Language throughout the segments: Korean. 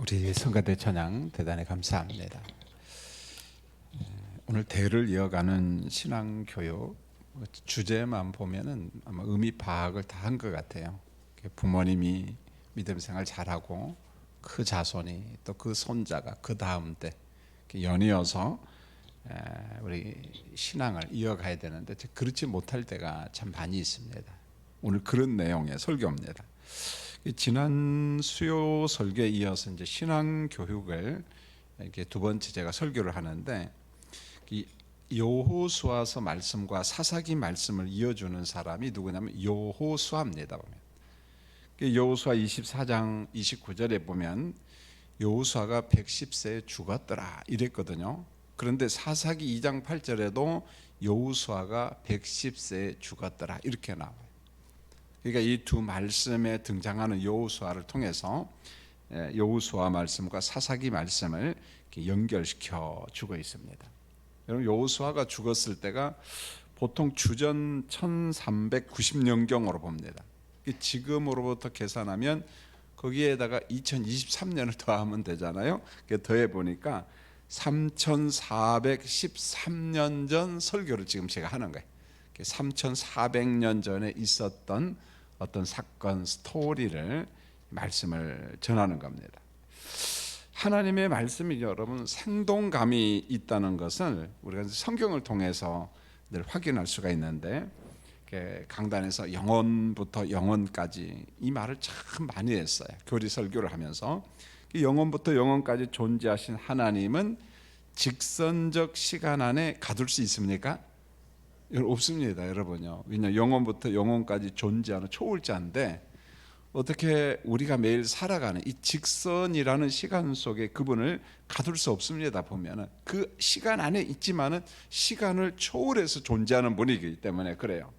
우리 성가대 찬양 대단히 감사합니다. 오늘 대를 이어가는 신앙교육 주제만 보면은 아마 의미 파악을 다 한 것 같아요. 부모님이 믿음 생활 잘하고 그 자손이 또 그 손자가 그 다음 때 연이어서 우리 신앙을 이어가야 되는데 그렇지 못할 때가 참 많이 있습니다. 오늘 그런 내용의 설교입니다. 지난 수요 설교에 이어서 이제 신앙 교육을 이렇게 두 번째 제가 설교를 하는데, 이 여호수아서 말씀과 사사기 말씀을 이어주는 사람이 누구냐면 여호수아입니다. 보면 여호수아 24장 29절에 보면 여호수아가 110세에 죽었더라 이랬거든요. 그런데 사사기 2장 8절에도 여호수아가 110세에 죽었더라 이렇게 나와요. 그러니까 이 두 말씀에 등장하는 여호수아를 통해서 여호수아 말씀과 사사기 말씀을 연결시켜 주고 있습니다. 여러분, 여호수아가 죽었을 때가 보통 주전 1390년경으로 봅니다. 지금으로부터 계산하면 거기에다가 2023년을 더하면 되잖아요. 더해 보니까 3413년 전 설교를 지금 제가 하는 거예요. 3400년 전에 있었던 어떤 사건 스토리를 말씀을 전하는 겁니다. 하나님의 말씀이 여러분 생동감이 있다는 것을 우리가 성경을 통해서 늘 확인할 수가 있는데, 강단에서 영원부터 영원까지 이 말을 참 많이 했어요. 교리 설교를 하면서 영원부터 영원까지 존재하신 하나님은 직선적 시간 안에 가둘 수 있습니까? 없습니다, 여러분요. 왜냐, 영원부터 영원까지 존재하는 초월자인데 어떻게 우리가 매일 살아가는 이 직선이라는 시간 속에 그분을 가둘 수 없습니다. 보면은 그 시간 안에 있지만은 시간을 초월해서 존재하는 분이기 때문에 그래요.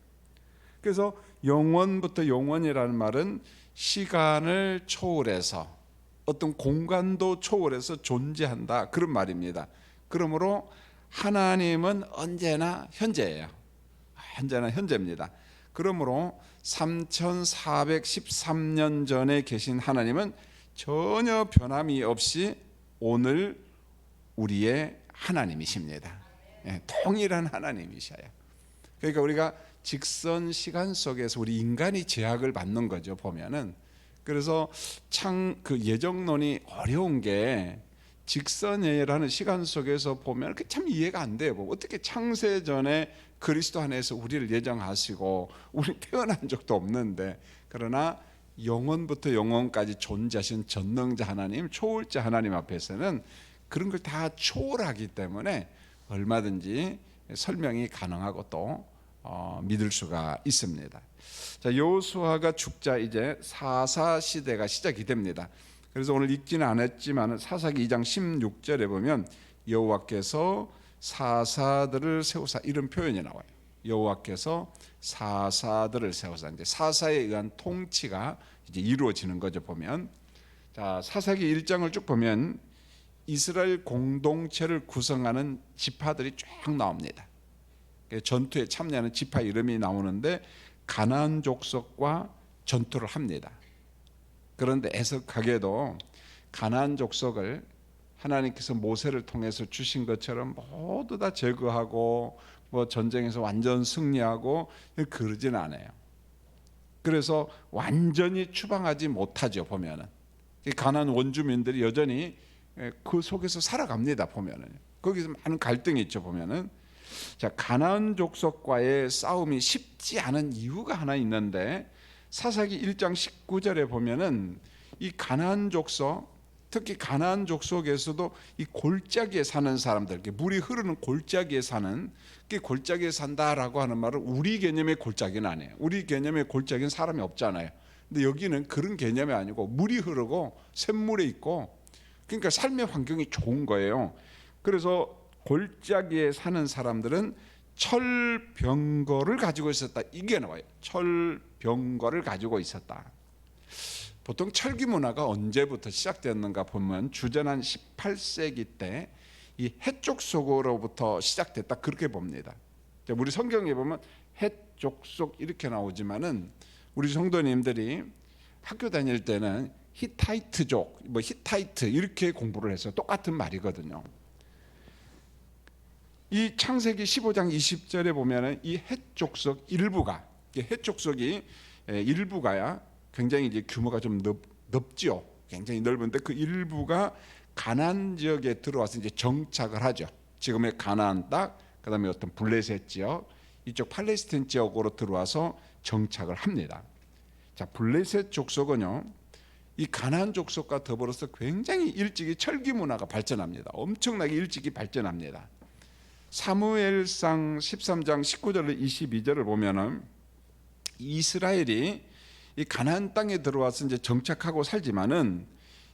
그래서 영원부터 영원이라는 말은 시간을 초월해서 어떤 공간도 초월해서 존재한다, 그런 말입니다. 그러므로 하나님은 언제나 현재예요. 언제나 현재입니다. 그러므로 3413년 전에 계신 하나님은 전혀 변함이 없이 오늘 우리의 하나님이십니다. 동일한 하나님이셔요. 그러니까 우리가 직선 시간 속에서 우리 인간이 제약을 받는 거죠, 보면은. 그래서 그 예정론이 어려운 게, 직선이라는 시간 속에서 보면 참 이해가 안 돼요. 어떻게 창세 전에 그리스도 안에서 우리를 예정하시고 우리 태어난 적도 없는데, 그러나 영원부터 영원까지 존재하신 전능자 하나님, 초월자 하나님 앞에서는 그런 걸 다 초월하기 때문에 얼마든지 설명이 가능하고 또 믿을 수가 있습니다. 자, 여호수아가 죽자 이제 사사 시대가 시작이 됩니다. 그래서 오늘 읽지는 않았지만 사사기 2장 16절에 보면 여호와께서 사사들을 세우사, 이런 표현이 나와요. 여호와께서 사사들을 세우사, 이제 사사에 의한 통치가 이제 이루어지는 거죠. 보면, 자, 사사기 1장을 쭉 보면 이스라엘 공동체를 구성하는 지파들이 쫙 나옵니다. 전투에 참여하는 지파 이름이 나오는데 가나안 족속과 전투를 합니다. 그런데 애석하게도 가나안 족속을 하나님께서 모세를 통해서 주신 것처럼 모두 다 제거하고 전쟁에서 완전 승리하고 그러진 않아요. 그래서 완전히 추방하지 못하죠. 보면은 가나안 원주민들이 여전히 그 속에서 살아갑니다. 보면은 거기서 많은 갈등이 있죠. 보면은, 자, 가나안 족속과의 싸움이 쉽지 않은 이유가 하나 있는데, 사사기 1장 19절에 보면은 이 가나안 족속, 특히 가나안 족속에서도 이 골짜기에 사는 사람들, 물이 흐르는 골짜기에 사는, 골짜기에 산다라고 하는 말은 우리 개념의 골짜기는 아니에요. 우리 개념의 골짜기는 사람이 없잖아요. 근데 여기는 그런 개념이 아니고 물이 흐르고 샘물에 있고, 그러니까 삶의 환경이 좋은 거예요. 그래서 골짜기에 사는 사람들은 철병거를 가지고 있었다, 이게 나와요. 철병거를 가지고 있었다. 보통 철기 문화가 언제부터 시작되었는가 보면 주전 한 18세기 때 이 헷족속으로부터 시작됐다, 그렇게 봅니다. 우리 성경에 보면 헷족속 이렇게 나오지만은 우리 성도님들이 학교 다닐 때는 히타이트족, 뭐 히타이트 이렇게 공부를 해서 똑같은 말이거든요. 이 창세기 15장 20절에 보면은 이 헷족속 일부가, 헷족속이 일부가야 굉장히 이제 규모가 좀 넓지요. 굉장히 넓은데 그 일부가 가나안 지역에 들어와서 이제 정착을 하죠. 지금의 가나안 땅, 그다음에 어떤 블레셋 지역, 이쪽 팔레스타인 지역으로 들어와서 정착을 합니다. 자, 블레셋 족속은요, 이 가나안 족속과 더불어서 굉장히 일찍이 철기 문화가 발전합니다. 엄청나게 일찍이 발전합니다. 사무엘상 13장 19절로 22절을 보면은 이스라엘이 이 가나안 땅에 들어와서 이제 정착하고 살지만은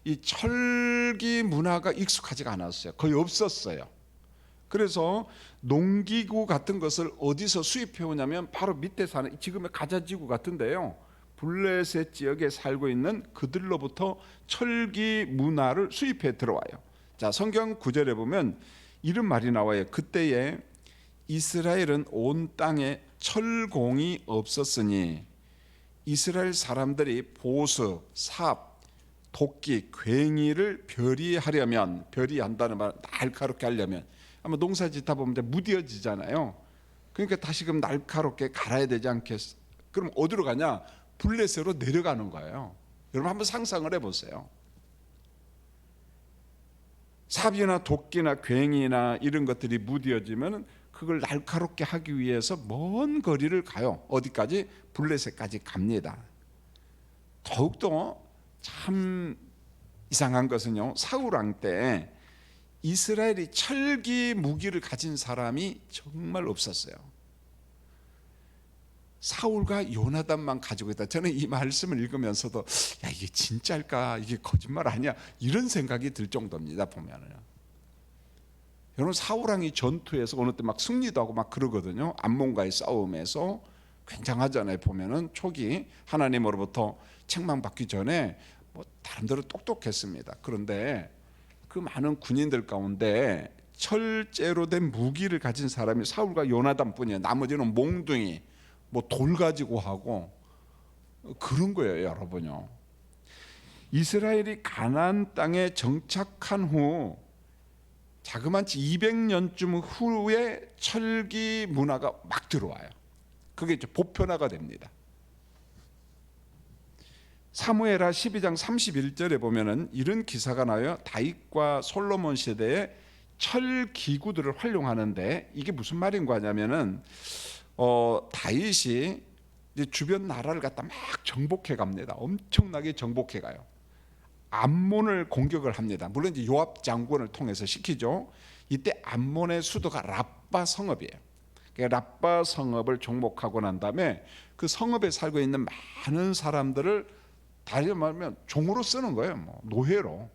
이 철기 문화가 익숙하지가 않았어요. 거의 없었어요. 그래서 농기구 같은 것을 어디서 수입해 오냐면 바로 밑에 사는 지금의 가자지구 같은데요, 블레셋 지역에 살고 있는 그들로부터 철기 문화를 수입해 들어와요. 자, 성경 9절에 보면 이런 말이 나와요. 그때에 이스라엘은 온 땅에 철공이 없었으니 이스라엘 사람들이 보수, 삽, 도끼, 괭이를 별이하려면, 별이한다는 말 날카롭게 하려면 아마 농사 짓다 보면 이제 무뎌지잖아요. 그러니까 다시금 날카롭게 갈아야 되지 않겠어? 그럼 어디로 가냐? 블레셋으로 내려가는 거예요. 여러분 한번 상상을 해보세요. 삽이나 도끼나 괭이나 이런 것들이 무뎌지면 그걸 날카롭게 하기 위해서 먼 거리를 가요. 어디까지? 블레셋까지 갑니다. 더욱더 참 이상한 것은요, 사울 왕 때 이스라엘이 철기 무기를 가진 사람이 정말 없었어요. 사울과 요나단만 가지고 있다. 저는 이 말씀을 읽으면서도 야, 이게 진짜일까? 이게 거짓말 아니야? 이런 생각이 들 정도입니다. 보면은요. 여러분, 사울 왕이 전투에서 어느 때 막 승리도 하고 막 그러거든요. 암몬과의 싸움에서 굉장하잖아요. 보면은 초기 하나님으로부터 책망받기 전에 뭐 나름대로 똑똑했습니다. 그런데 그 많은 군인들 가운데 철제로 된 무기를 가진 사람이 사울과 요나단뿐이에요. 나머지는 몽둥이, 뭐 돌 가지고 하고 그런 거예요, 여러분요. 이스라엘이 가나안 땅에 정착한 후 자그마치 200년쯤 후에 철기 문화가 막 들어와요. 그게 이제 보편화가 됩니다. 사무엘하 12장 31절에 보면은 이런 기사가 나와요. 다윗과 솔로몬 시대에 철 기구들을 활용하는데 이게 무슨 말인 거냐면은 다윗이 이제 주변 나라를 갖다 막 정복해 갑니다. 엄청나게 정복해 가요. 암몬을 공격을 합니다. 물론 이제 요압 장군을 통해서 시키죠. 이때 암몬의 수도가 랍바 성읍이에요. 그러니까 랍바 성읍을 정복하고 난 다음에 그 성읍에 살고 있는 많은 사람들을 다시 말하면 종으로 쓰는 거예요. 뭐 노예로.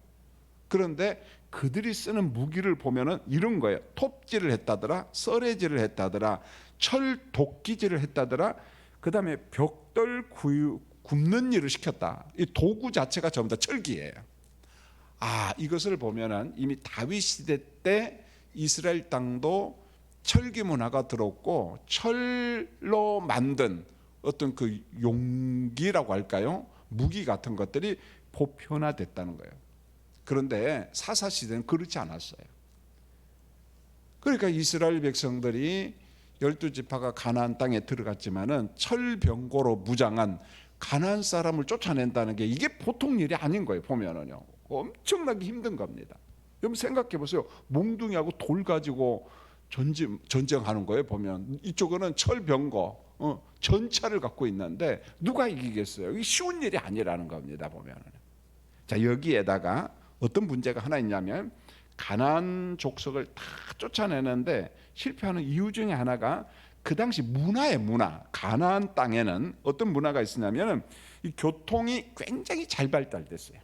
그런데 그들이 쓰는 무기를 보면은 이런 거예요. 톱질을 했다더라, 썰애질을 했다더라, 철 도끼질을 했다더라, 그 다음에 벽돌 굽는 일을 시켰다. 이 도구 자체가 전부 다 철기예요. 아, 이것을 보면은 이미 다윗 시대 때 이스라엘 땅도 철기 문화가 들었고 철로 만든 어떤 그 용기라고 할까요? 무기 같은 것들이 보편화됐다는 거예요. 그런데 사사 시대는 그렇지 않았어요. 그러니까 이스라엘 백성들이 12지파가 가나안 땅에 들어갔지만은 철병거로 무장한 가나안 사람을 쫓아낸다는 게 이게 보통 일이 아닌 거예요. 보면은요, 엄청나게 힘든 겁니다. 여러분 생각해 보세요. 몽둥이하고 돌 가지고 전쟁하는 거예요. 보면 이쪽은 철병거, 전차를 갖고 있는데 누가 이기겠어요? 이게 쉬운 일이 아니라는 겁니다. 보면은. 자, 여기에다가 어떤 문제가 하나 있냐면 가나안 족속을 다 쫓아내는데 실패하는 이유 중에 하나가 그 당시 문화의 문화. 가나안 땅에는 어떤 문화가 있었냐면 이 교통이 굉장히 잘 발달됐어요.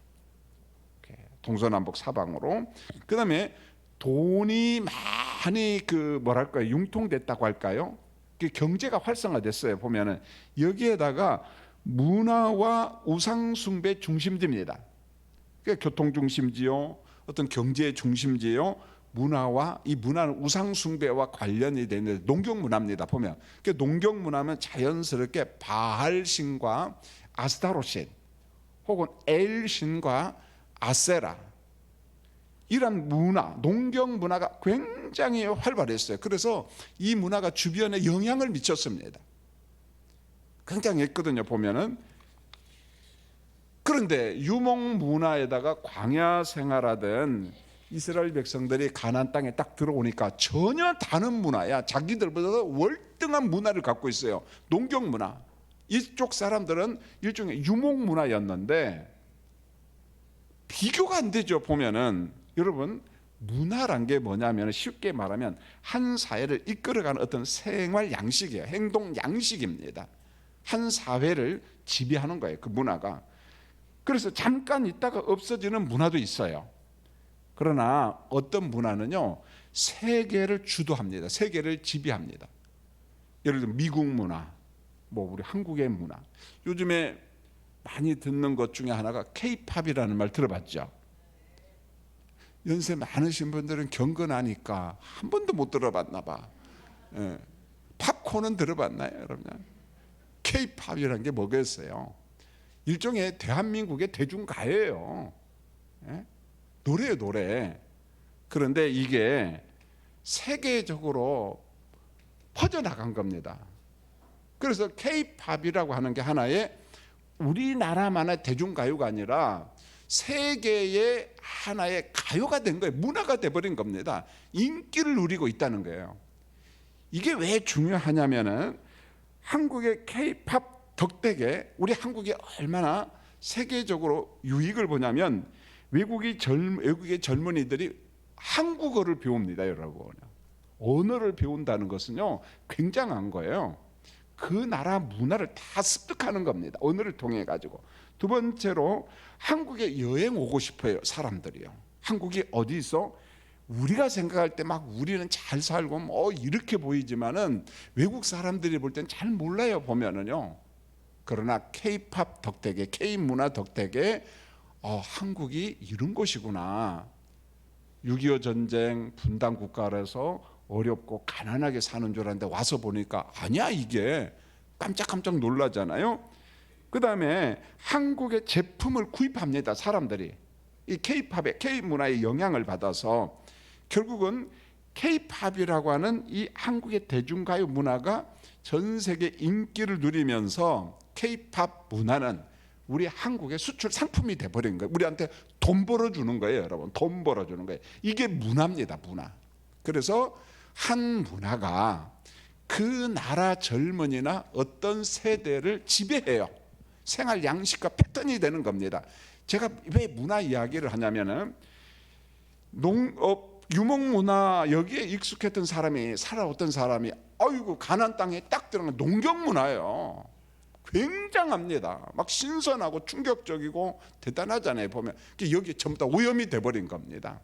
동서남북 사방으로. 그다음에 돈이 많이 그 뭐랄까요, 융통됐다고 할까요? 경제가 활성화됐어요. 보면은 여기에다가 문화와 우상 숭배 중심지입니다. 그러니까 교통 중심지요, 어떤 경제의 중심지요, 문화와 이 문화는 우상 숭배와 관련이 되는 농경 문화입니다. 보면 농경 문화면 자연스럽게 바알 신과 아스타롯 신, 혹은 엘신과 아세라, 이런 문화, 농경 문화가 굉장히 활발했어요. 그래서 이 문화가 주변에 영향을 미쳤습니다. 굉장했거든요, 보면은. 그런데 유목 문화에다가 광야 생활하던 이스라엘 백성들이 가나안 땅에 딱 들어오니까 전혀 다른 문화야. 자기들보다 월등한 문화를 갖고 있어요. 농경 문화. 이쪽 사람들은 일종의 유목 문화였는데 비교가 안 되죠. 보면은 여러분, 문화란 게 뭐냐면 쉽게 말하면 한 사회를 이끌어가는 어떤 생활 양식이에요. 행동 양식입니다. 한 사회를 지배하는 거예요, 그 문화가. 그래서 잠깐 있다가 없어지는 문화도 있어요. 그러나 어떤 문화는요, 세계를 주도합니다. 세계를 지배합니다. 예를 들면 미국 문화, 뭐 우리 한국의 문화. 요즘에 많이 듣는 것 중에 하나가 K-팝이라는 말 들어봤죠? 연세 많으신 분들은 경건하니까 한 번도 못 들어봤나 봐. 예. 팝콘은 들어봤나요, 여러분? K-팝이라는 게 뭐겠어요? 일종의 대한민국의 대중가요예요. 예? 노래예요, 노래. 그런데 이게 세계적으로 퍼져나간 겁니다. 그래서 K-팝이라고 하는 게 하나의 우리나라만의 대중가요가 아니라 세계의 하나의 가요가 된 거예요. 문화가 돼버린 겁니다. 인기를 누리고 있다는 거예요. 이게 왜 중요하냐면은 한국의 K-팝 덕택에 우리 한국이 얼마나 세계적으로 유익을 보냐면 외국의 젊은이들이 한국어를 배웁니다, 여러분. 언어를 배운다는 것은요, 굉장한 거예요. 그 나라 문화를 다 습득하는 겁니다. 언어를 통해 가지고. 두 번째로 한국에 여행 오고 싶어요, 사람들이요. 한국이 어디 있어? 우리가 생각할 때 막 우리는 잘 살고 뭐 이렇게 보이지만은 외국 사람들이 볼 땐 잘 몰라요, 보면은요. 그러나 K-팝 덕택에, K-문화 덕택에 한국이 이런 곳이구나. 6.25 전쟁 분단 국가라서 어렵고 가난하게 사는 줄 알았는데 와서 보니까 아니야, 이게. 깜짝깜짝 놀라잖아요. 그 다음에 한국의 제품을 구입합니다, 사람들이. 이 K-팝의, K-문화의 영향을 받아서 결국은 K-팝이라고 하는 이 한국의 대중가요 문화가 전 세계 인기를 누리면서 K-팝 문화는 우리 한국의 수출 상품이 돼버린 거예요. 우리한테 돈 벌어주는 거예요, 여러분. 돈 벌어주는 거예요. 이게 문화입니다, 문화. 그래서 한 문화가 그 나라 젊은이나 어떤 세대를 지배해요. 생활 양식과 패턴이 되는 겁니다. 제가 왜 문화 이야기를 하냐면은 유목 문화 여기에 익숙했던 사람이 살아왔던 사람이 아이고 가나안 땅에 딱 들어간 농경 문화예요. 굉장합니다. 막 신선하고 충격적이고 대단하잖아요, 보면. 여기 전부 다 오염이 돼버린 겁니다.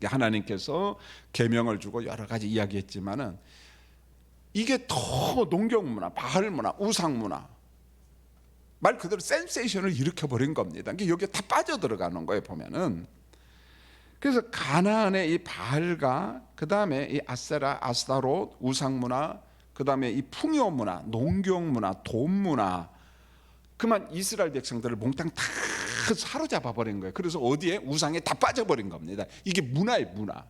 하나님께서 계명을 주고 여러 가지 이야기했지만은 이게 더 농경 문화, 바알 문화, 우상 문화, 말 그대로 센세이션을 일으켜버린 겁니다. 여기에 다 빠져들어가는 거예요, 보면은. 그래서 가나안의 이 바알과 그 다음에 이 아세라, 아스타롯, 우상 문화, 그 다음에 이 풍요 문화, 농경 문화, 돈 문화, 그만 이스라엘 백성들을 몽땅 다 사로잡아 버린 거예요. 그래서 어디에? 우상에 다 빠져버린 겁니다. 이게 문화의 문화.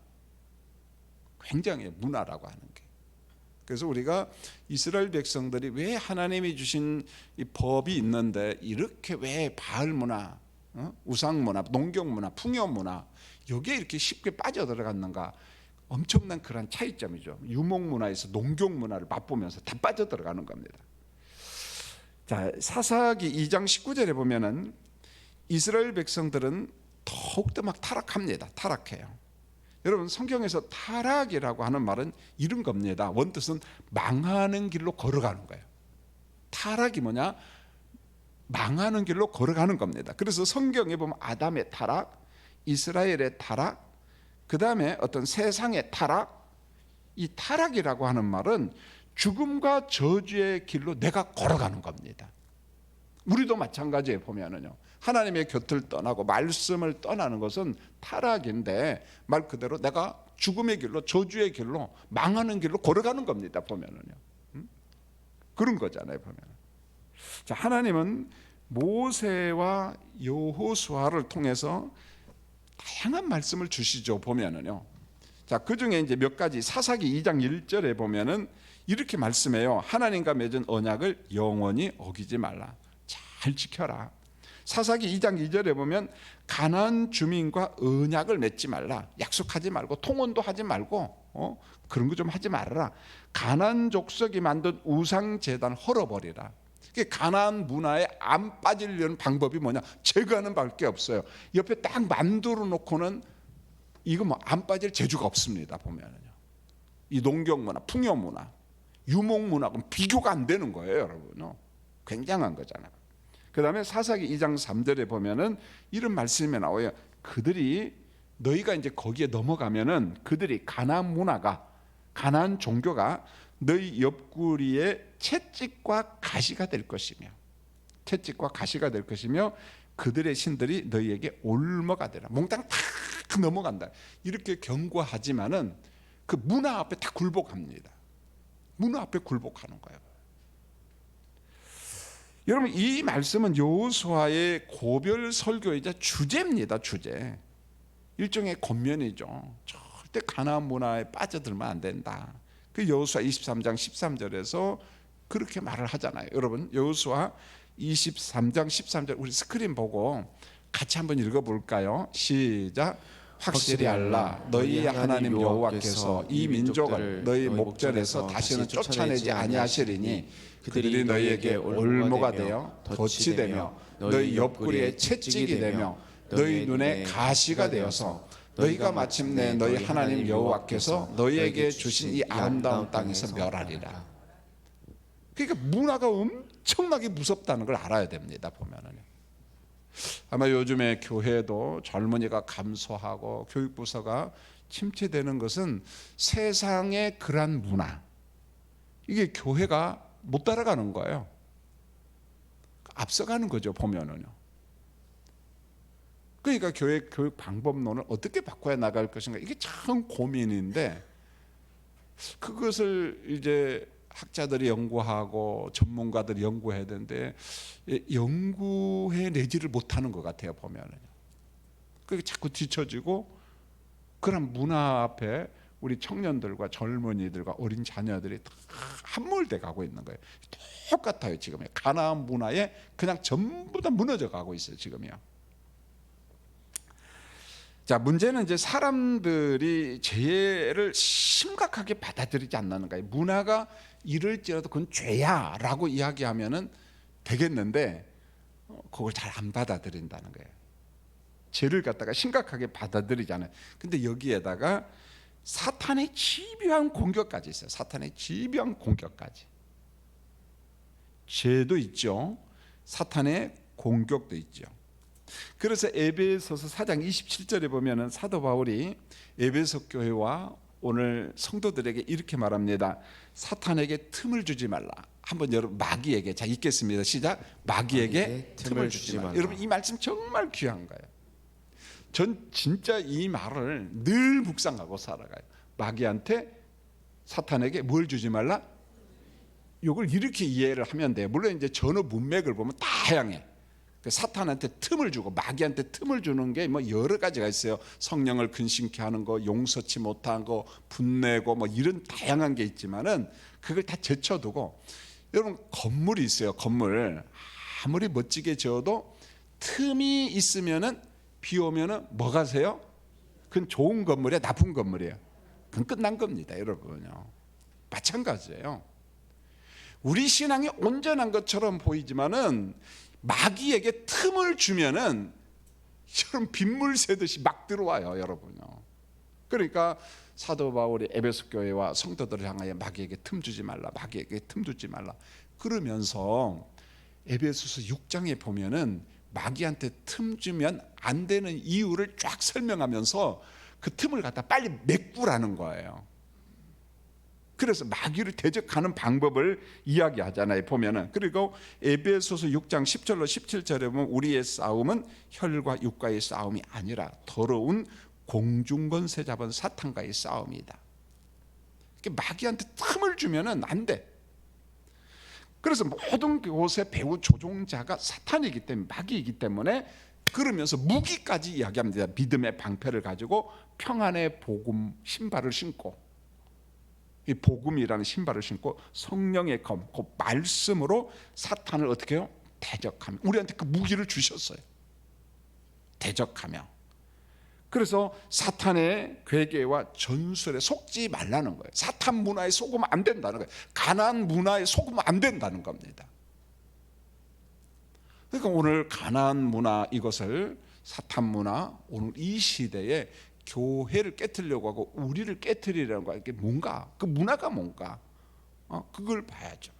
굉장히 문화라고 하는 게. 그래서 우리가 이스라엘 백성들이 왜 하나님이 주신 이 법이 있는데 이렇게 왜 바알 문화, 우상 문화, 농경 문화, 풍요 문화 여기에 이렇게 쉽게 빠져들어갔는가? 엄청난 그런 차이점이죠. 유목 문화에서 농경 문화를 맛보면서 다 빠져들어가는 겁니다. 자, 사사기 2장 19절에 보면은 이스라엘 백성들은 더욱더 막 타락합니다. 타락해요. 여러분, 성경에서 타락이라고 하는 말은 이런 겁니다. 원뜻은 망하는 길로 걸어가는 거예요. 타락이 뭐냐? 망하는 길로 걸어가는 겁니다. 그래서 성경에 보면 아담의 타락, 이스라엘의 타락, 그 다음에 어떤 세상의 타락, 이 타락이라고 하는 말은 죽음과 저주의 길로 내가 걸어가는 겁니다. 우리도 마찬가지예요. 보면은요, 하나님의 곁을 떠나고 말씀을 떠나는 것은 타락인데 말 그대로 내가 죽음의 길로, 저주의 길로, 망하는 길로 걸어가는 겁니다. 보면은요, 그런 거잖아요. 보면. 자, 하나님은 모세와 여호수아를 통해서 다양한 말씀을 주시죠. 보면은요. 자, 그 중에 이제 몇 가지 사사기 2장 1절에 보면은 이렇게 말씀해요. 하나님과 맺은 언약을 영원히 어기지 말라. 잘 지켜라. 사사기 2장 2절에 보면 가나안 주민과 언약을 맺지 말라. 약속하지 말고 통혼도 하지 말고 그런 거 좀 하지 말아라. 가나안 족속이 만든 우상 제단 헐어버리라. 가나안 문화에 안 빠지려는 방법이 뭐냐? 제거하는 밖에 없어요. 옆에 딱 만들어 놓고는 이거 뭐 안 빠질 재주가 없습니다. 보면은요. 이 농경 문화, 풍요 문화, 유목 문화하고는 비교가 안 되는 거예요, 여러분. 굉장한 거잖아요. 그다음에 사사기 2장 3절에 보면은 이런 말씀이 나와요. 그들이 너희가 이제 거기에 넘어가면은 그들이 가나안 문화가 가나안 종교가 너희 옆구리에 채찍과 가시가 될 것이며 채찍과 가시가 될 것이며 그들의 신들이 너희에게 올무가 되라. 몽땅 다 넘어간다. 이렇게 경고하지만은 그 문화 앞에 다 굴복합니다. 문화 앞에 굴복하는 거예요. 여러분, 이 말씀은 여호수아의 고별 설교이자 주제입니다. 주제. 일종의 권면이죠. 절대 가나안 문화에 빠져들면 안 된다. 그 여호수아 23장 13절에서 그렇게 말을 하잖아요. 여러분, 여호수아 23장 13절 우리 스크린 보고 같이 한번 읽어볼까요? 시작. 확실히 알라. 너희 하나님 여호와께서 이 민족을 너희 목전에서 다시는 쫓아내지 아니하시리니 그들이 너희에게 올무가 되어 덫이 되며 너희 옆구리에 채찍이 되며 너희 눈에 가시가 되어서 너희가 마침내 너희 하나님 여호와께서 너희에게 주신 이 아름다운 땅에서 멸하리라. 그러니까 문화가 엄청나게 무섭다는 걸 알아야 됩니다. 보면은 아마 요즘에 교회도 젊은이가 감소하고 교육부서가 침체되는 것은 세상의 그러한 문화, 이게 교회가 못 따라가는 거예요. 앞서가는 거죠. 보면은요. 그러니까 교회 교육 방법론을 어떻게 바꿔야 나갈 것인가, 이게 참 고민인데 그것을 이제 학자들이 연구하고 전문가들이 연구해야 되는데 연구해 내지를 못하는 것 같아요. 보면은요. 그게 자꾸 뒤처지고 그런 문화 앞에 우리 청년들과 젊은이들과 어린 자녀들이 다 함몰돼 가고 있는 거예요. 똑같아요. 지금 가나안 문화에 그냥 전부 다 무너져 가고 있어요. 지금이요. 자, 문제는 이제 사람들이 죄를 심각하게 받아들이지 않는 거예요. 문화가 이럴지라도 그건 죄야라고 이야기하면은 되겠는데 그걸 잘 안 받아들인다는 거예요. 죄를 갖다가 심각하게 받아들이지 않아요. 근데 여기에다가 사탄의 집요한 공격까지 있어요. 사탄의 집요한 공격까지. 죄도 있죠. 사탄의 공격도 있죠. 그래서 에베소서 4장 27절에 보면은 사도 바울이 에베소 교회와 오늘 성도들에게 이렇게 말합니다. 사탄에게 틈을 주지 말라. 한번 여러분 마귀에게, 자 읽겠습니다. 시작. 마귀에게 틈을 주지 말라. 여러분 이 말씀 정말 귀한 거예요. 전 진짜 이 말을 늘 묵상하고 살아가요. 마귀한테, 사탄에게 뭘 주지 말라? 이걸 이렇게 이해를 하면 돼요. 물론 이제 전후 문맥을 보면 다양해. 사탄한테 틈을 주고 마귀한테 틈을 주는 게 뭐 여러 가지가 있어요. 성령을 근심케 하는 거, 용서치 못한 거, 분내고 뭐 이런 다양한 게 있지만은 그걸 다 제쳐두고, 여러분 건물이 있어요. 건물 아무리 멋지게 지어도 틈이 있으면은 비 오면은 뭐가 세요? 그건 좋은 건물이야, 나쁜 건물이에요? 그건 끝난 겁니다, 여러분요. 마찬가지예요. 우리 신앙이 온전한 것처럼 보이지만은 마귀에게 틈을 주면은 여러분 빗물 새듯이 막 들어와요, 여러분요. 그러니까 사도 바울이 에베소 교회와 성도들을 향하여 마귀에게 틈 주지 말라, 마귀에게 틈 주지 말라 그러면서 에베소서 6장에 보면은 마귀한테 틈 주면 안 되는 이유를 쫙 설명하면서 그 틈을 갖다 빨리 메꾸라는 거예요. 그래서 마귀를 대적하는 방법을 이야기하잖아요, 보면은. 그리고 에베소서 6장 10절로 17절에 보면 우리의 싸움은 혈과 육과의 싸움이 아니라 더러운 공중권세 잡은 사탄과의 싸움이다. 마귀한테 틈을 주면은 안 돼. 그래서 모든 곳의 배후 조종자가 사탄이기 때문에, 마귀이기 때문에, 그러면서 무기까지 이야기합니다. 믿음의 방패를 가지고 평안의 복음 신발을 신고, 이 복음이라는 신발을 신고 성령의 검, 그 말씀으로 사탄을 어떻게 해요? 대적하며, 우리한테 그 무기를 주셨어요. 대적하며. 그래서 사탄의 괴계와 전술에 속지 말라는 거예요. 사탄 문화에 속으면 안 된다는 거예요. 가나안 문화에 속으면 안 된다는 겁니다. 그러니까 오늘 가나안 문화, 이것을 사탄 문화, 오늘 이 시대에 교회를 깨트리려고 하고 우리를 깨트리려는 거야. 이게 뭔가, 그 문화가 뭔가, 그걸 봐야죠.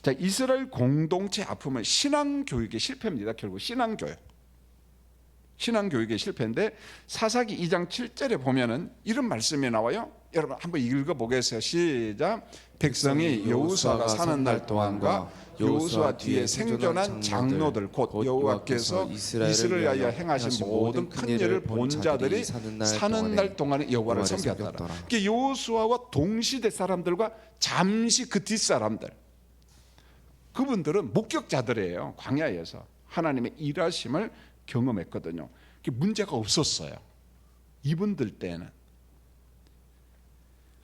자, 이스라엘 공동체 아픔은 신앙교육의 실패입니다. 결국 신앙교육의 실패인데, 사사기 2장 7절에 보면은 이런 말씀이 나와요. 여러분 한번 읽어보겠어요. 시작. 백성이 여호수아가 사는 날 동안과 여호수아 뒤에 생존한 장로들, 곧 여호와께서 이스라엘을 위하여 행하신 모든 큰 일을 본 자들이 사는 날 동안에 여호와를 섬겼더라. 여호수아와 동시대 사람들과 잠시 그 뒷사람들, 그분들은 목격자들이에요. 광야에서 하나님의 일하심을 경험했거든요. 문제가 없었어요. 이분들 때는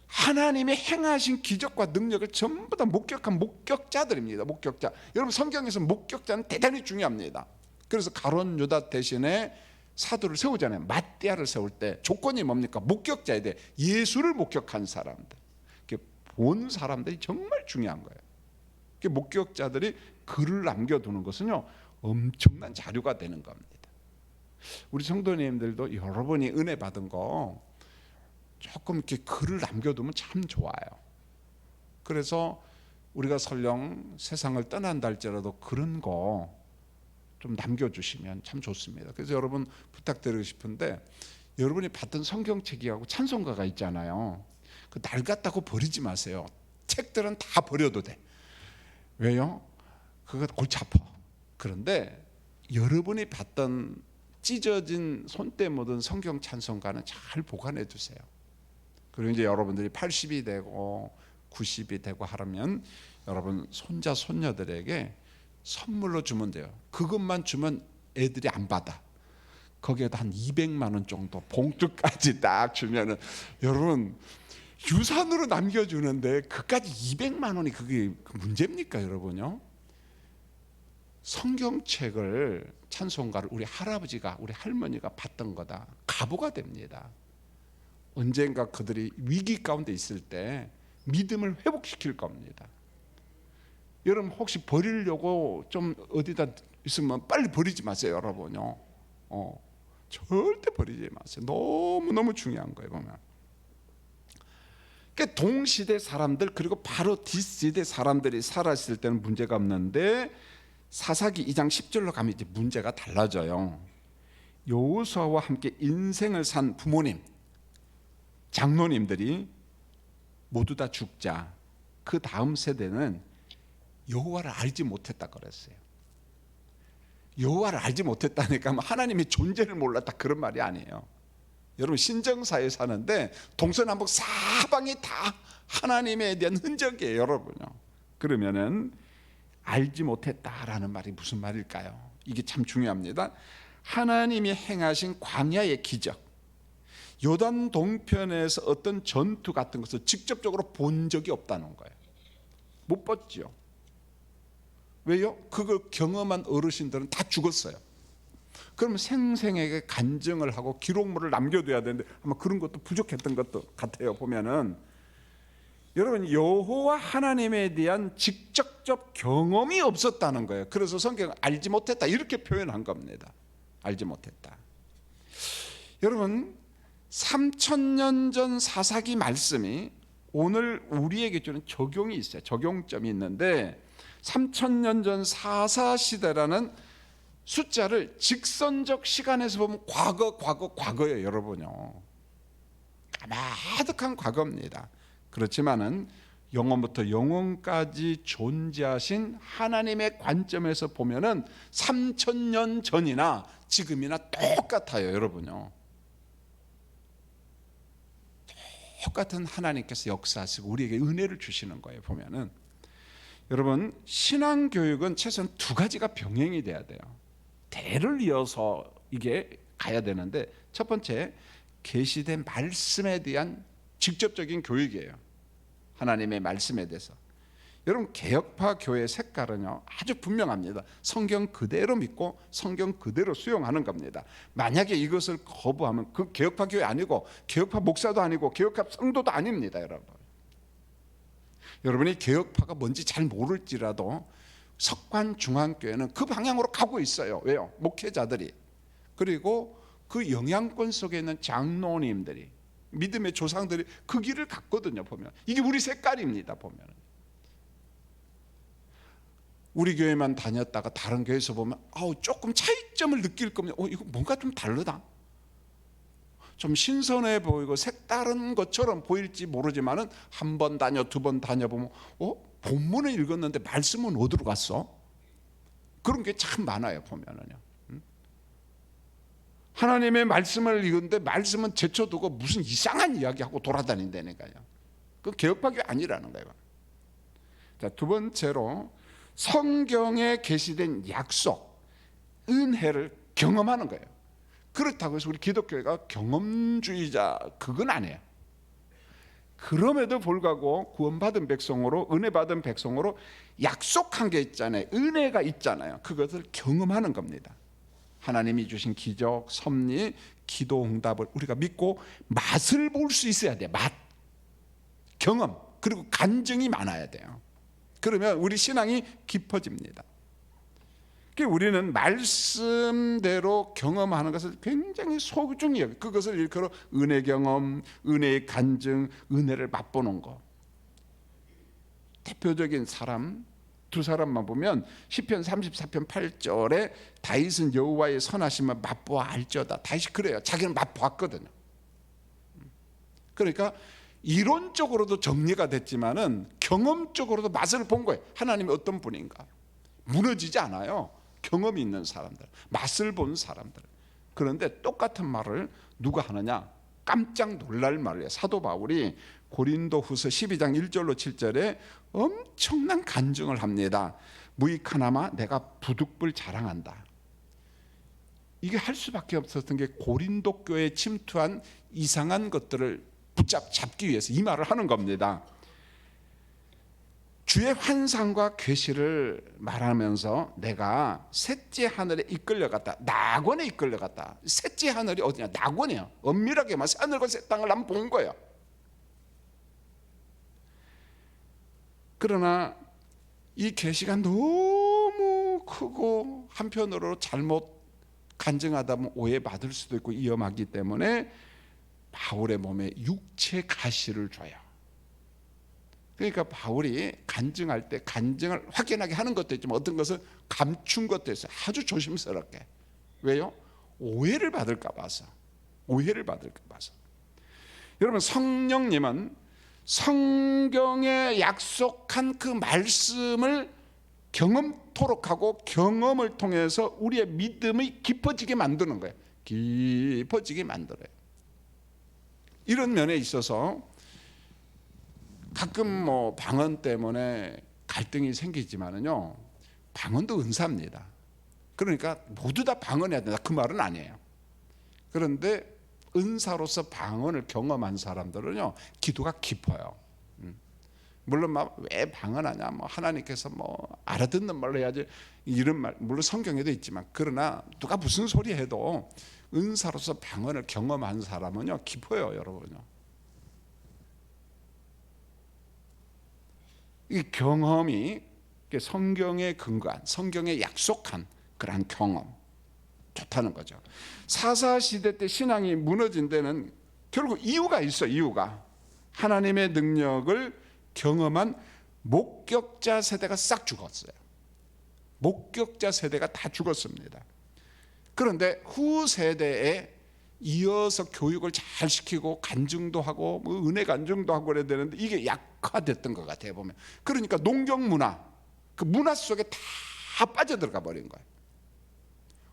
하나님의 행하신 기적과 능력을 전부 다 목격한 목격자들입니다. 목격자. 여러분 성경에서 목격자는 대단히 중요합니다. 그래서 가룟 유다 대신에 사도를 세우잖아요. 마띠아를 세울 때 조건이 뭡니까? 목격자에 대해 예수를 목격한 사람들, 본 사람들이 정말 중요한 거예요. 목격자들이 글을 남겨두는 것은요, 엄청난 자료가 되는 겁니다. 우리 성도님들도 여러분이 은혜 받은 거 조금 이렇게 글을 남겨두면 참 좋아요. 그래서 우리가 설령 세상을 떠난다 할지라도 그런 거 좀 남겨주시면 참 좋습니다. 그래서 여러분 부탁드리고 싶은데, 여러분이 받은 성경책이하고 찬송가가 있잖아요. 그 낡았다고 버리지 마세요. 책들은 다 버려도 돼. 왜요? 그거 골치 아파. 그런데 여러분이 받던 찢어진 손때 묻은 성경 찬송가는 잘 보관해 두세요. 그리고 이제 여러분들이 80이 되고 90이 되고 하려면 여러분 손자 손녀들에게 선물로 주면 돼요. 그것만 주면 애들이 안 받아. 거기에다 한 200만 원 정도 봉투까지 딱 주면은, 여러분 유산으로 남겨주는데 그까지 200만 원이 그게 문제입니까, 여러분요? 성경책을, 찬송가를 우리 할아버지가, 우리 할머니가 받던 거다. 가보가 됩니다. 언젠가 그들이 위기 가운데 있을 때 믿음을 회복시킬 겁니다. 여러분 혹시 버리려고 좀 어디다 있으면 빨리 버리지 마세요, 여러분요. 절대 버리지 마세요. 너무너무 중요한 거예요, 보면. 그러니까 동시대 사람들, 그리고 바로 뒷시대 사람들이 살았을 때는 문제가 없는데, 사사기 2장 10절로 가면 이제 문제가 달라져요. 여호수아와 함께 인생을 산 부모님, 장로님들이 모두 다 죽자, 그 다음 세대는 여호와를 알지 못했다 그랬어요. 여호와를 알지 못했다니까 하나님의 존재를 몰랐다, 그런 말이 아니에요. 여러분 신정사에 사는데 동서남북 사방이 다 하나님에 대한 흔적이에요, 여러분요. 그러면은 알지 못했다라는 말이 무슨 말일까요? 이게 참 중요합니다. 하나님이 행하신 광야의 기적, 요단 동편에서 어떤 전투 같은 것을 직접적으로 본 적이 없다는 거예요. 못 봤죠. 왜요? 그걸 경험한 어르신들은 다 죽었어요. 그러면 생생하게 간증을 하고 기록물을 남겨둬야 되는데 아마 그런 것도 부족했던 것도 같아요. 보면은 여러분 여호와 하나님에 대한 직접적 경험이 없었다는 거예요. 그래서 성경은 알지 못했다 이렇게 표현한 겁니다. 알지 못했다. 여러분 3000년 전 사사기 말씀이 오늘 우리에게 주는 적용이 있어요. 적용점이 있는데 3000년 전 사사시대라는 숫자를 직선적 시간에서 보면 과거예요, 여러분요. 까마득한 과거입니다. 그렇지만은 영원부터 영원까지 존재하신 하나님의 관점에서 보면은 3000년 전이나 지금이나 똑같아요, 여러분요. 똑같은 하나님께서 역사하시고 우리에게 은혜를 주시는 거예요. 보면은 여러분, 신앙교육은 최소한 두 가지가 병행이 돼야 돼요. 대를 이어서 이게 가야 되는데, 첫 번째, 계시된 말씀에 대한 직접적인 교육이에요. 하나님의 말씀에 대해서. 여러분, 개혁파 교회의 색깔은요 아주 분명합니다. 성경 그대로 믿고 성경 그대로 수용하는 겁니다. 만약에 이것을 거부하면 그 개혁파 교회 아니고 개혁파 목사도 아니고 개혁파 성도도 아닙니다. 여러분이 개혁파가 뭔지 잘 모를지라도 석관중앙교회는 그 방향으로 가고 있어요. 왜요? 목회자들이, 그리고 그 영향권 속에 있는 장로님들이, 믿음의 조상들이 그 길을 갔거든요. 보면 이게 우리 색깔입니다. 보면 우리 교회만 다녔다가 다른 교회에서 보면 조금 차이점을 느낄 겁니다. 이거 뭔가 좀 다르다, 좀 신선해 보이고 색다른 것처럼 보일지 모르지만은 한 번 다녀 두 번 다녀보면 본문을 읽었는데 말씀은 어디로 갔어? 그런 게 참 많아요. 보면은요, 하나님의 말씀을 읽었는데 말씀은 제쳐두고 무슨 이상한 이야기하고 돌아다닌다니까요. 그 개혁파교 아니라는 거예요. 자, 두 번째로 성경에 게시된 약속, 은혜를 경험하는 거예요. 그렇다고 해서 우리 기독교회가 경험주의자 그건 아니에요. 그럼에도 불구하고 구원받은 백성으로, 은혜받은 백성으로 약속한 게 있잖아요. 은혜가 있잖아요. 그것을 경험하는 겁니다. 하나님이 주신 기적, 섭리, 기도 응답을 우리가 믿고 맛을 볼 수 있어야 돼요. 맛, 경험, 그리고 간증이 많아야 돼요. 그러면 우리 신앙이 깊어집니다. 우리는 말씀대로 경험하는 것을 굉장히 소중히 여겨요. 그것을 일컬어 은혜 경험, 은혜의 간증, 은혜를 맛보는 거. 대표적인 사람 두 사람만 보면 시편 34편 8절에 다윗은 여호와의 선하심을 맛보아 알지어다. 다윗이 그래요. 자기는 맛보았거든요. 그러니까 이론적으로도 정리가 됐지만은 경험적으로도 맛을 본 거예요. 하나님이 어떤 분인가. 무너지지 않아요. 경험이 있는 사람들, 맛을 본 사람들. 그런데 똑같은 말을 누가 하느냐? 깜짝 놀랄 말이에요. 사도 바울이 고린도후서 12장 1절로 7절에 엄청난 간증을 합니다. 무익하나마 내가 부득불 자랑한다. 이게 할 수밖에 없었던 게 고린도 교회에 침투한 이상한 것들을 붙잡기 위해서 이 말을 하는 겁니다. 주의 환상과 계시를 말하면서 내가 셋째 하늘에 이끌려갔다. 낙원에 이끌려갔다. 셋째 하늘이 어디냐? 낙원이에요. 엄밀하게 말해서 하늘과 새 땅을 한번 본 거예요. 그러나 이 계시가 너무 크고 한편으로 잘못 간증하다 보면 오해받을 수도 있고 위험하기 때문에 바울의 몸에 육체 가시를 줘요. 그러니까 바울이 간증할 때 간증을 확연하게 하는 것도 있지만 어떤 것은 감춘 것도 있어요. 아주 조심스럽게. 왜요? 오해를 받을까 봐서. 오해를 받을까 봐서. 여러분, 성령님은 성경에 약속한 그 말씀을 경험토록 하고 경험을 통해서 우리의 믿음이 깊어지게 만드는 거예요. 깊어지게 만들어요. 이런 면에 있어서 가끔 방언 때문에 갈등이 생기지만은요, 방언도 은사입니다. 그러니까 모두 다 방언해야 된다 그 말은 아니에요. 그런데 은사로서 방언을 경험한 사람들은요, 기도가 깊어요. 물론 왜 방언하냐, 하나님께서 알아듣는 말로 해야지 이런 말 물론 성경에도 있지만, 그러나 누가 무슨 소리 해도 은사로서 방언을 경험한 사람은요 깊어요, 여러분요. 이 경험이 성경에 근거한, 성경에 약속한 그러한 경험, 좋다는 거죠. 사사시대 때 신앙이 무너진 데는 결국 이유가 있어요. 이유가 하나님의 능력을 경험한 목격자 세대가 싹 죽었어요. 목격자 세대가 다 죽었습니다. 그런데 후 세대에 이어서 교육을 잘 시키고 간증도 하고 은혜 간증도 하고 그래야 되는데 이게 약화됐던 것 같아요, 보면. 그러니까 농경 문화, 그 문화 속에 다 빠져들어가 버린 거예요.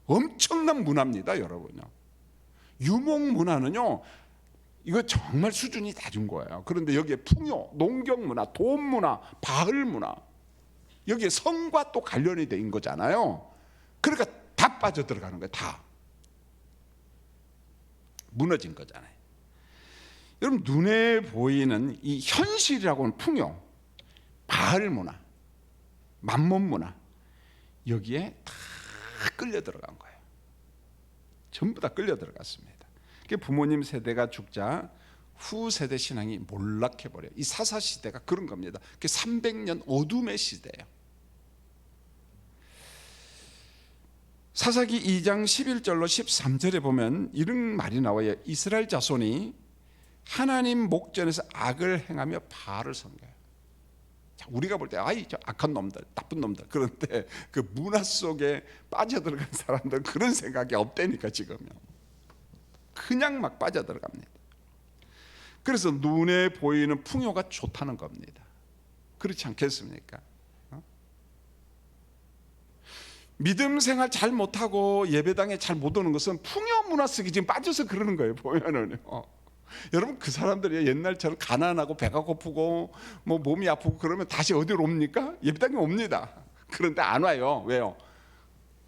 엄청난 문화입니다, 여러분요. 유목 문화는요, 이거 정말 수준이 낮은 거예요. 그런데 여기에 풍요, 농경 문화, 돈 문화, 바을 문화, 여기에 성과 또 관련이 된 거잖아요. 그러니까 다 빠져들어가는 거예요. 다 무너진 거잖아요. 여러분, 눈에 보이는 이 현실이라고 하는 풍요, 바알 문화, 만몬 문화, 여기에 다 끌려 들어간 거예요. 전부 다 끌려 들어갔습니다. 부모님 세대가 죽자 후 세대 신앙이 몰락해 버려요. 이 사사 시대가 그런 겁니다. 300년 어둠의 시대예요. 사사기 2장 11절로 13절에 보면 이런 말이 나와요. 이스라엘 자손이 하나님 목전에서 악을 행하며 바알을 섬겨요. 자, 우리가 볼 때 아이 저 악한 놈들, 나쁜 놈들. 그런데 그 문화 속에 빠져들어간 사람들은 그런 생각이 없다니까. 지금요 그냥 막 빠져들어갑니다. 그래서 눈에 보이는 풍요가 좋다는 겁니다. 그렇지 않겠습니까? 믿음 생활 잘 못하고 예배당에 잘 못 오는 것은 풍요 문화 속에 지금 빠져서 그러는 거예요. 보면은 여러분, 그 사람들이 옛날처럼 가난하고 배가 고프고 뭐 몸이 아프고 그러면 다시 어디로 옵니까? 예배당에 옵니다. 그런데 안 와요. 왜요?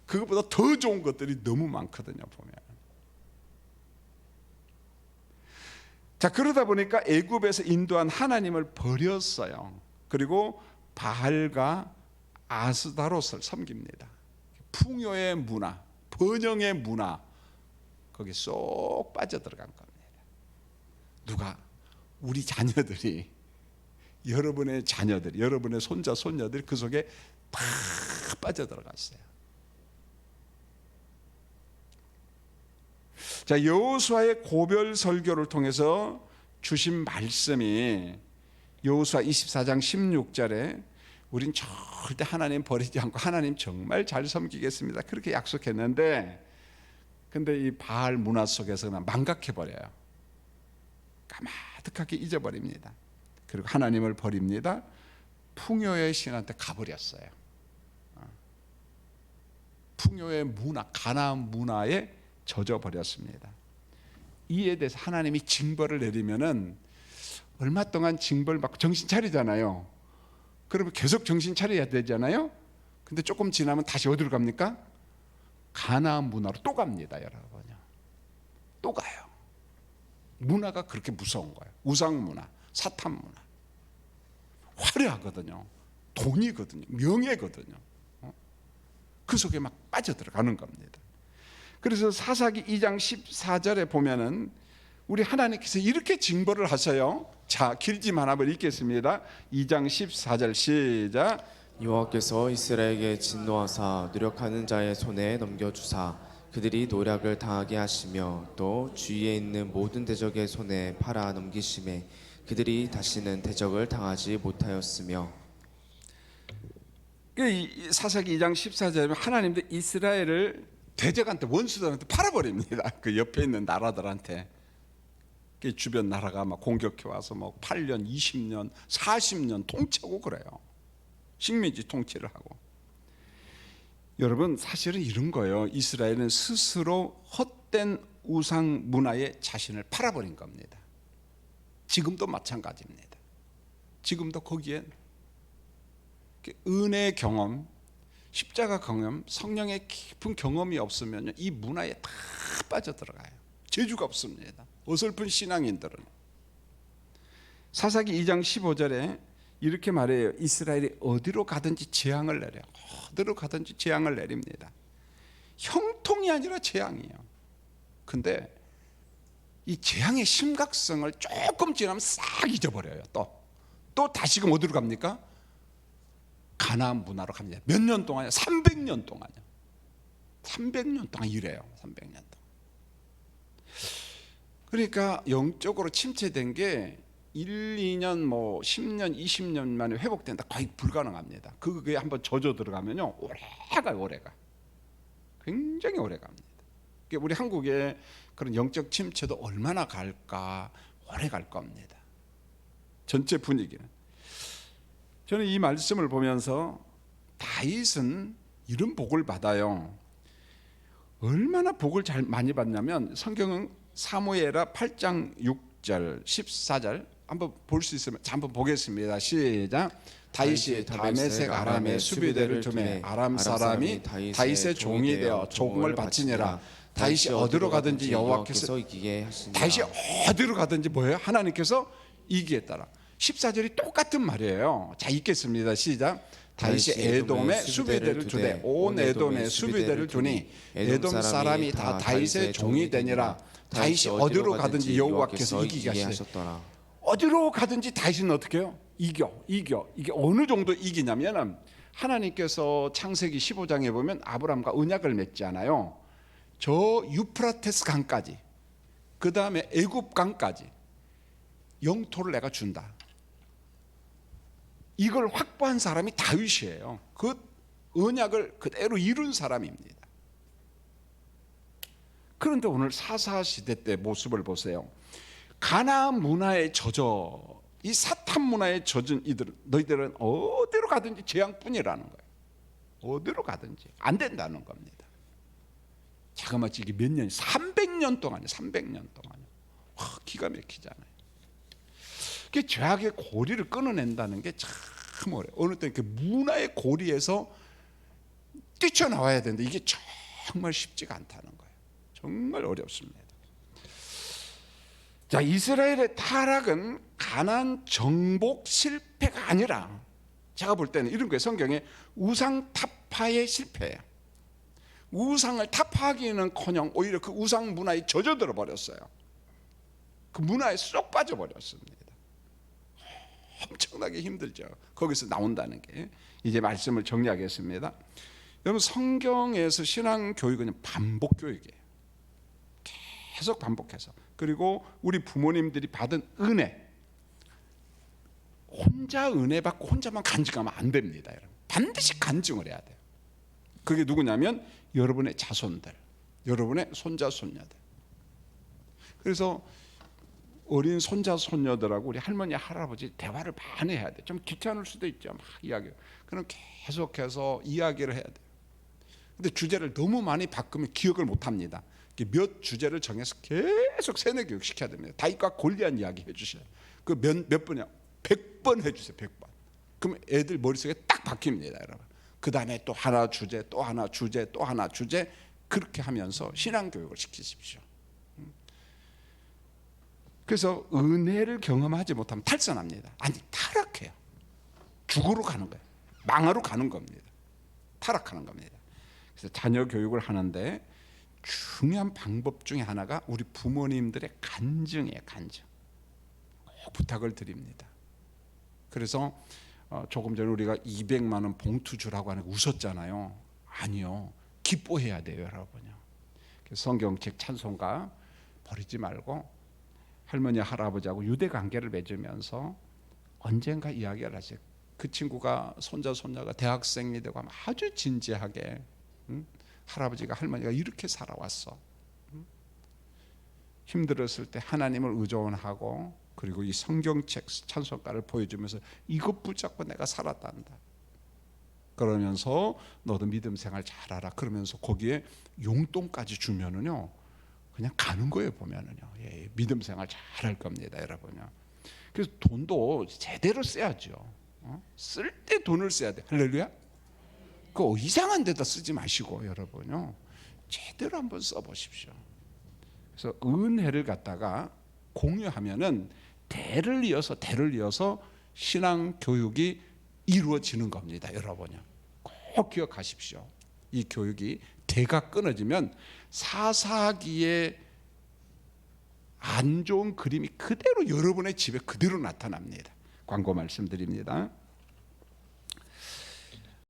그것보다 더 좋은 것들이 너무 많거든요. 보면. 자, 그러다 보니까 애굽에서 인도한 하나님을 버렸어요. 그리고 바알과 아스다롯을 섬깁니다. 풍요의 문화, 번영의 문화, 거기 쏙 빠져들어간 겁니다. 누가? 우리 자녀들이, 여러분의 자녀들이, 여러분의 손자 손녀들이 그 속에 다 빠져들어갔어요. 자, 여호수아의 고별 설교를 통해서 주신 말씀이 여호수아 24장 16절에 우린 절대 하나님 버리지 않고 하나님 정말 잘 섬기겠습니다, 그렇게 약속했는데, 근데 이 바알 문화 속에서는 망각해버려요. 까마득하게 잊어버립니다. 그리고 하나님을 버립니다. 풍요의 신한테 가버렸어요. 풍요의 문화, 가나안 문화에 젖어버렸습니다. 이에 대해서 하나님이 징벌을 내리면은 얼마 동안 징벌 받고 정신 차리잖아요. 그러면 계속 정신 차려야 되잖아요. 근데 조금 지나면 다시 어디로 갑니까? 가나안 문화로 또 갑니다, 여러분요. 또 가요. 문화가 그렇게 무서운 거예요. 우상 문화, 사탄 문화. 화려하거든요. 돈이거든요. 명예거든요. 그 속에 막 빠져들어가는 겁니다. 그래서 사사기 2장 14절에 보면은 우리 하나님께서 이렇게 징벌을 하세요. 자, 길지만 한번 읽겠습니다. 2장 14절 시작. 여호와께서 이스라엘에게 진노하사 노력하는 자의 손에 넘겨주사 그들이 노략을 당하게 하시며 또 주위에 있는 모든 대적의 손에 팔아 넘기심에 그들이 다시는 대적을 당하지 못하였으며. 이 사사기 2장 14절에 하나님도 이스라엘을 대적한테, 원수들한테 팔아버립니다. 그 옆에 있는 나라들한테. 주변 나라가 막 공격해 와서 뭐 8년, 20년, 40년 통치하고 그래요. 식민지 통치를 하고. 여러분, 사실은 이런 거예요. 이스라엘은 스스로 헛된 우상 문화에 자신을 팔아버린 겁니다. 지금도 마찬가지입니다. 지금도 거기에 은혜 경험, 십자가 경험, 성령의 깊은 경험이 없으면 이 문화에 다 빠져들어가요. 재주가 없습니다. 어설픈 신앙인들은. 사사기 2장 15절에 이렇게 말해요. 이스라엘이 어디로 가든지 재앙을 내려요. 어디로 가든지 재앙을 내립니다. 형통이 아니라 재앙이에요. 근데 이 재앙의 심각성을 조금 지나면 싹 잊어버려요. 또 다시금 어디로 갑니까? 가나안 문화로 갑니다. 몇 년 동안요? 300년 동안요. 300년 동안 이래요. 300년 동안. 그러니까 영적으로 침체된 게 1, 2년, 뭐 10년, 20년 만에 회복된다. 거의 불가능합니다. 그게 한번 젖어 들어가면요, 오래가 굉장히 오래 갑니다. 우리 한국의 그런 영적 침체도 얼마나 갈까? 오래 갈 겁니다. 전체 분위기는. 저는 이 말씀을 보면서 다윗은 이런 복을 받아요. 얼마나 복을 잘 많이 받냐면, 성경은 사무엘하 8장 6절 14절 한번 볼 수 있으면 한번 보겠습니다. 시작. 다윗이 다메섹 아람의 수비대를 두매 아람 사람이 다윗의 종이 되어 조공을 바치니라. 다윗이 어디로 가든지 여호와께서 이기게 하시니라. 다윗이 어디로 가든지 뭐예요? 하나님께서 이기에 따라 14절이 똑같은 말이에요. 자, 읽겠습니다. 시작. 다윗이 에돔의 수비대를 두되 온 에돔의 수비대를 두니 에돔 사람이 다 다윗의 종이 되니라. 다윗이 어디로 가든지 여호와께서 이기게 하셨더라. 어디로 가든지 다윗은 어떻게 해요? 이겨. 이게 어느 정도 이기냐면 하나님께서 창세기 15장에 보면 아브라함과 언약을 맺잖아요. 저 유프라테스 강까지, 그 다음에 애굽 강까지 영토를 내가 준다. 이걸 확보한 사람이 다윗이에요. 그 언약을 그대로 이룬 사람입니다. 그런데 오늘 사사 시대 때 모습을 보세요. 가나안 문화에 젖어, 이 사탄 문화에 젖은 이들, 너희들은 어디로 가든지 재앙뿐이라는 거예요. 어디로 가든지 안 된다는 겁니다. 자그마치 이게 몇 년, 300년 동안이에요. 300년 동안이요. 와, 기가 막히잖아요. 그 죄악의 고리를 끊어낸다는 게 참 어려워요. 어느 때는 그 문화의 고리에서 뛰쳐나와야 되는데 이게 정말 쉽지가 않다는 거예요. 정말 어렵습니다. 자, 이스라엘의 타락은 가나안 정복 실패가 아니라, 제가 볼 때는 이런 거예요. 성경에 우상 타파의 실패예요. 우상을 타파하기는커녕 오히려 그 우상 문화에 젖어들어 버렸어요. 그 문화에 쏙 빠져버렸습니다. 엄청나게 힘들죠. 거기서 나온다는 게. 이제 말씀을 정리하겠습니다. 여러분, 성경에서 신앙 교육은 반복 교육이에요. 계속 반복해서. 그리고 우리 부모님들이 받은 은혜, 혼자 은혜 받고 혼자만 간증하면 안 됩니다. 여러분, 반드시 간증을 해야 돼요. 그게 누구냐면 여러분의 자손들, 여러분의 손자 손녀들. 그래서 어린 손자 손녀들하고 우리 할머니 할아버지 대화를 많이 해야 돼. 좀 귀찮을 수도 있죠. 막 이야기. 그럼 계속해서 이야기를 해야 돼. 근데 주제를 너무 많이 바꾸면 기억을 못 합니다. 몇 주제를 정해서 계속 세뇌 교육 시켜야 됩니다. 다윗과 골리앗 이야기 해주셔요. 그 몇 번이야? 100번 해주세요. 100번. 그럼 애들 머릿속에 딱 박힙니다, 여러분. 그 다음에 또 하나 주제, 또 하나 주제, 또 하나 주제, 그렇게 하면서 신앙 교육을 시키십시오. 그래서 은혜를 경험하지 못하면 탈선합니다. 아니, 타락해요. 죽으러 가는 거예요. 망하러 가는 겁니다. 타락하는 겁니다. 그래서 자녀 교육을 하는데 중요한 방법 중에 하나가 우리 부모님들의 간증이에요. 간증. 꼭 부탁을 드립니다. 그래서 조금 전에 우리가 200만 원 봉투 주라고 하는 거 웃었잖아요. 아니요, 기뻐해야 돼요, 여러분요. 성경책 찬송가 버리지 말고 할머니 할아버지하고 유대 관계를 맺으면서 언젠가 이야기를 하세요. 그 친구가 손자 손녀가 대학생이 되고 하면 아주 진지하게, 할아버지가 할머니가 이렇게 살아왔어. 힘들었을 때 하나님을 의존하고, 그리고 이 성경책 찬송가를 보여주면서 이것 붙잡고 내가 살았단다. 그러면서 너도 믿음 생활 잘하라. 그러면서 거기에 용돈까지 주면은요, 그냥 가는 거예요. 보면은요, 예, 믿음 생활 잘할 겁니다, 여러분요. 그래서 돈도 제대로 써야죠. 쓸 때 돈을 써야 돼. 할렐루야. 그 이상한 데다 쓰지 마시고 여러분요, 제대로 한번 써보십시오. 그래서 은혜를 갖다가 공유하면은 대를 이어서 신앙 교육이 이루어지는 겁니다, 여러분요. 꼭 기억하십시오. 이 교육이 대가 끊어지면 사사기의 안 좋은 그림이 그대로 여러분의 집에 그대로 나타납니다. 광고 말씀드립니다.